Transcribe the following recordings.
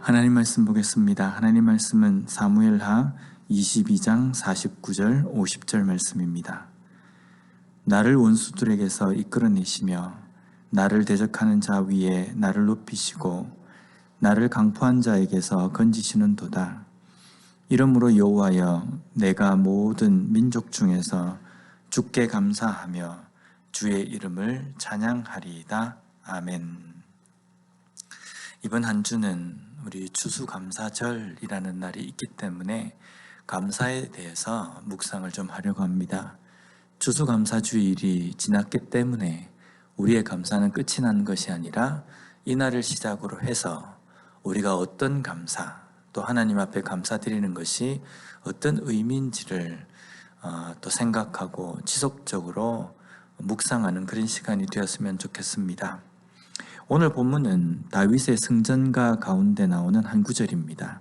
하나님 말씀 보겠습니다. 하나님 말씀은 사무엘하 22장 49절 50절 말씀입니다. 나를 원수들에게서 이끌어내시며 나를 대적하는 자 위에 나를 높이시고 나를 강포한 자에게서 건지시는도다. 이러므로 여호와여, 내가 모든 민족 중에서 주께 감사하며 주의 이름을 찬양하리이다. 아멘. 이번 한 주는 우리 추수감사절이라는 날이 있기 때문에 감사에 대해서 묵상을 좀 하려고 합니다. 추수감사주일이 지났기 때문에 우리의 감사는 끝이 난 것이 아니라 이 날을 시작으로 해서 우리가 어떤 감사, 또 하나님 앞에 감사드리는 것이 어떤 의미인지를 또 생각하고 지속적으로 묵상하는 그런 시간이 되었으면 좋겠습니다. 오늘 본문은 다윗의 승전가 가운데 나오는 한 구절입니다.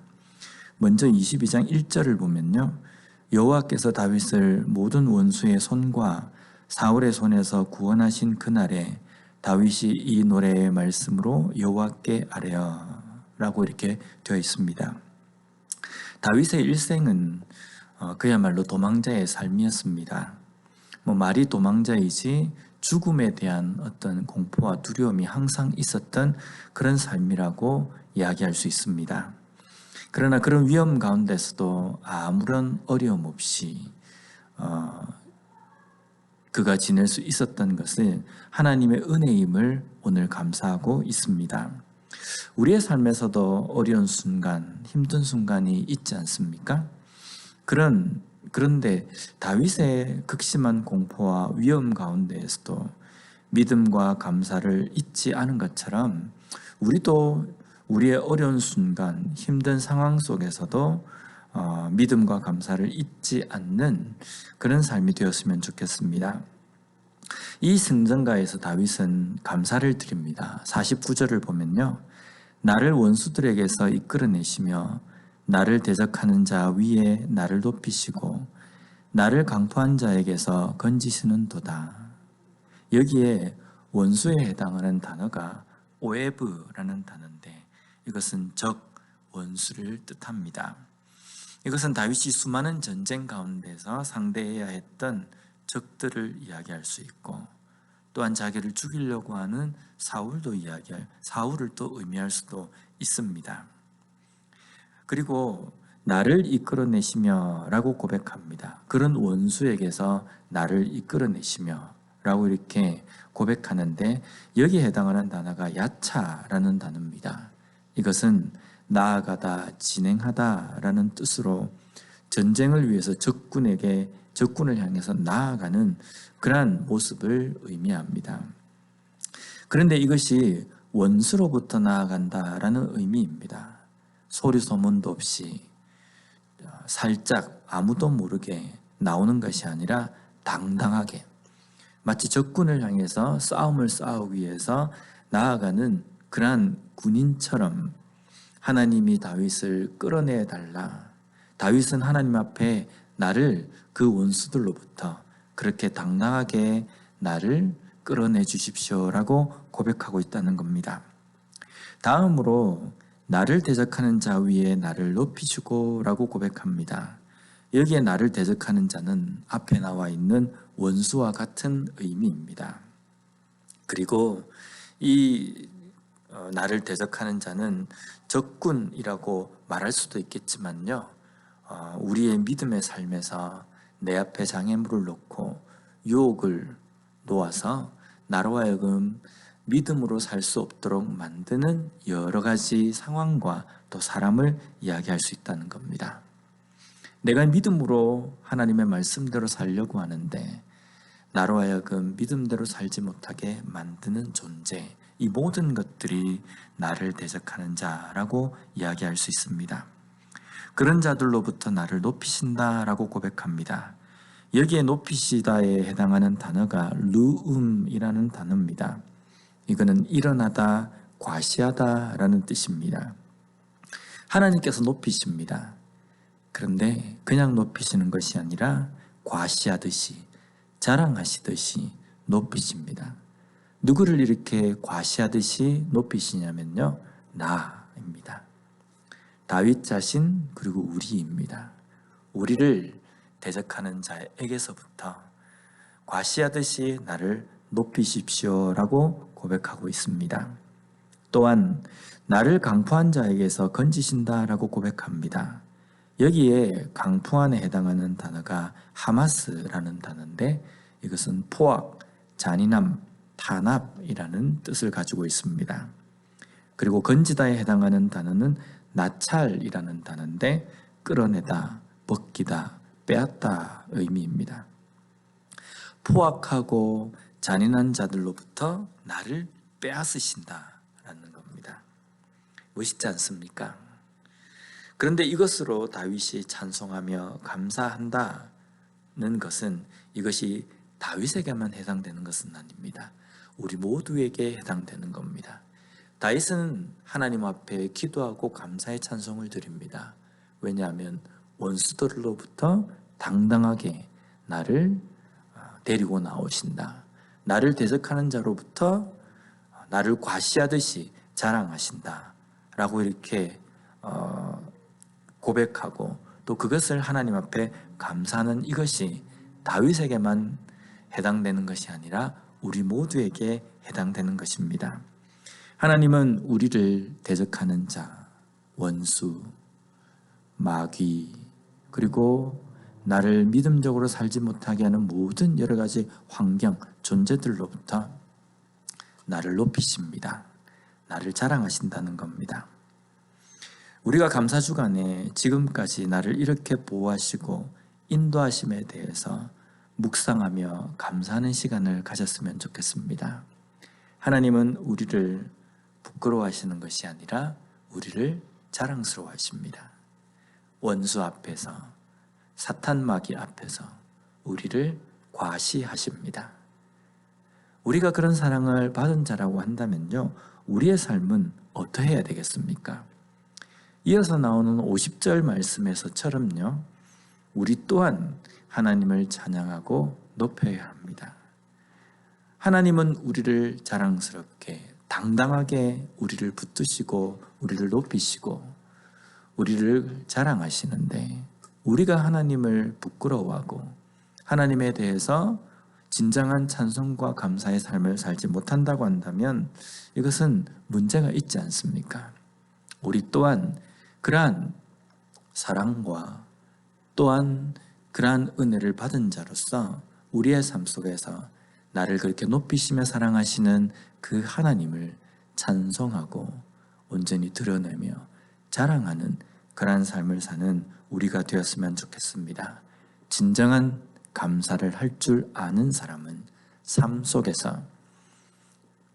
먼저 22장 1절을 보면요, 여호와께서 다윗을 모든 원수의 손과 사울의 손에서 구원하신 그날에 다윗이 이 노래의 말씀으로 여호와께 아뢰어 라고 이렇게 되어 있습니다. 다윗의 일생은 그야말로 도망자의 삶이었습니다. 말이 도망자이지 죽음에 대한 어떤 공포와 두려움이 항상 있었던 그런 삶이라고 이야기할 수 있습니다. 그러나 그런 위험 가운데서도 아무런 어려움 없이 그가 지낼 수 있었던 것은 하나님의 은혜임을 오늘 감사하고 있습니다. 우리의 삶에서도 어려운 순간, 힘든 순간이 있지 않습니까? 그런데 다윗의 극심한 공포와 위험 가운데에서도 믿음과 감사를 잊지 않은 것처럼 우리도 우리의 어려운 순간, 힘든 상황 속에서도 믿음과 감사를 잊지 않는 그런 삶이 되었으면 좋겠습니다. 이 승전가에서 다윗은 감사를 드립니다. 49절을 보면요, 나를 원수들에게서 이끌어내시며 나를 대적하는 자 위에 나를 높이시고 나를 강포한 자에게서 건지시는도다. 여기에 원수에 해당하는 단어가 오에브라는 단어인데 이것은 적, 원수를 뜻합니다. 이것은 다윗이 수많은 전쟁 가운데서 상대해야 했던 적들을 이야기할 수 있고, 또한 자기를 죽이려고 하는 사울을 또 의미할 수도 있습니다. 그리고 나를 이끌어내시며 라고 고백합니다. 그런 원수에게서 나를 이끌어내시며 라고 이렇게 고백하는데 여기에 해당하는 단어가 야차라는 단어입니다. 이것은 나아가다, 진행하다 라는 뜻으로 전쟁을 위해서 적군을 향해서 나아가는 그러한 모습을 의미합니다. 그런데 이것이 원수로부터 나아간다라는 의미입니다. 소리 소문도 없이 살짝 아무도 모르게 나오는 것이 아니라 당당하게, 마치 적군을 향해서 싸움을 싸우기 위해서 나아가는 그러한 군인처럼 하나님이 다윗을 끌어내 달라. 다윗은 하나님 앞에 나를 그 원수들로부터 그렇게 당당하게 나를 끌어내 주십시오라고 고백하고 있다는 겁니다. 다음으로 나를 대적하는 자 위에 나를 높이시고 라고 고백합니다. 여기에 나를 대적하는 자는 앞에 나와 있는 원수와 같은 의미입니다. 그리고 이 나를 대적하는 자는 적군이라고 말할 수도 있겠지만요, 우리의 믿음의 삶에서 내 앞에 장애물을 놓고 유혹을 놓아서 나로 하여금 믿음으로 살 수 없도록 만드는 여러 가지 상황과 또 사람을 이야기할 수 있다는 겁니다. 내가 믿음으로 하나님의 말씀대로 살려고 하는데 나로 하여금 믿음대로 살지 못하게 만드는 존재, 이 모든 것들이 나를 대적하는 자라고 이야기할 수 있습니다. 그런 자들로부터 나를 높이신다라고 고백합니다. 여기에 높이시다에 해당하는 단어가 르움이라는 단어입니다. 이거는 일어나다, 과시하다라는 뜻입니다. 하나님께서 높이십니다. 그런데 그냥 높이시는 것이 아니라 과시하듯이, 자랑하시듯이 높이십니다. 누구를 이렇게 과시하듯이 높이시냐면요, 나입니다. 다윗 자신 그리고 우리입니다. 우리를 대적하는 자에게서부터 과시하듯이 나를 높이십시오라고 고백하고 있습니다. 또한 나를 강포한 자에게서 건지신다라고 고백합니다. 여기에 강포한에 해당하는 단어가 하마스라는 단어인데 이것은 포악, 잔인함, 탄압이라는 뜻을 가지고 있습니다. 그리고 건지다에 해당하는 단어는 나찰이라는 단어인데 끌어내다, 벗기다, 빼앗다 의미입니다. 포악하고 잔인한 자들로부터 나를 빼앗으신다라는 겁니다. 멋있지 않습니까? 그런데 이것으로 다윗이 찬송하며 감사한다는 것은 이것이 다윗에게만 해당되는 것은 아닙니다. 우리 모두에게 해당되는 겁니다. 다윗은 하나님 앞에 기도하고 감사의 찬송을 드립니다. 왜냐하면 원수들로부터 당당하게 나를 데리고 나오신다. 나를 대적하는 자로부터 나를 과시하듯이 자랑하신다. 라고 이렇게 고백하고 또 그것을 하나님 앞에 감사하는 이것이 다윗에게만 해당되는 것이 아니라 우리 모두에게 해당되는 것입니다. 하나님은 우리를 대적하는 자, 원수, 마귀, 그리고 나를 믿음적으로 살지 못하게 하는 모든 여러 가지 환경, 존재들로부터 나를 높이십니다. 나를 자랑하신다는 겁니다. 우리가 감사 주간에 지금까지 나를 이렇게 보호하시고 인도하심에 대해서 묵상하며 감사하는 시간을 가졌으면 좋겠습니다. 하나님은 우리를 부끄러워하시는 것이 아니라 우리를 자랑스러워하십니다. 원수 앞에서, 사탄 마귀 앞에서 우리를 과시하십니다. 우리가 그런 사랑을 받은 자라고 한다면요, 우리의 삶은 어떠해야 되겠습니까? 이어서 나오는 50절 말씀에서처럼요, 우리 또한 하나님을 찬양하고 높여야 합니다. 하나님은 우리를 자랑스럽게 당당하게 우리를 붙드시고 우리를 높이시고 우리를 자랑하시는데 우리가 하나님을 부끄러워하고 하나님에 대해서 진정한 찬송과 감사의 삶을 살지 못한다고 한다면 이것은 문제가 있지 않습니까? 우리 또한 그러한 사랑과 또한 그러한 은혜를 받은 자로서 우리의 삶 속에서 나를 그렇게 높이시며 사랑하시는 그 하나님을 찬송하고 온전히 드러내며 자랑하는 그러한 삶을 사는 우리가 되었으면 좋겠습니다. 진정한 감사를 할 줄 아는 사람은 삶 속에서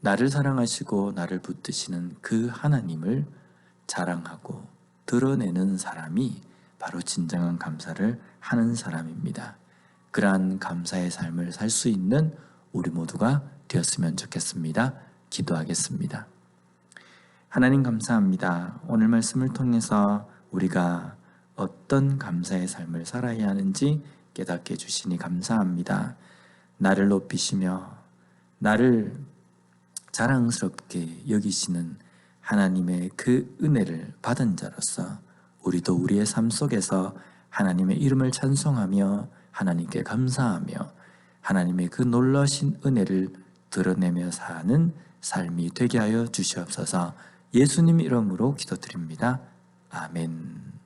나를 사랑하시고 나를 붙드시는 그 하나님을 자랑하고 드러내는 사람이 바로 진정한 감사를 하는 사람입니다. 그러한 감사의 삶을 살 수 있는 우리 모두가 되었으면 좋겠습니다. 기도하겠습니다. 하나님 감사합니다. 오늘 말씀을 통해서 우리가 어떤 감사의 삶을 살아야 하는지 깨닫게 해주시니 감사합니다. 나를 높이시며 나를 자랑스럽게 여기시는 하나님의 그 은혜를 받은 자로서 우리도 우리의 삶 속에서 하나님의 이름을 찬송하며 하나님께 감사하며 하나님의 그 놀라신 은혜를 드러내며 사는 삶이 되게 하여 주시옵소서. 예수님 이름으로 기도드립니다. 아멘.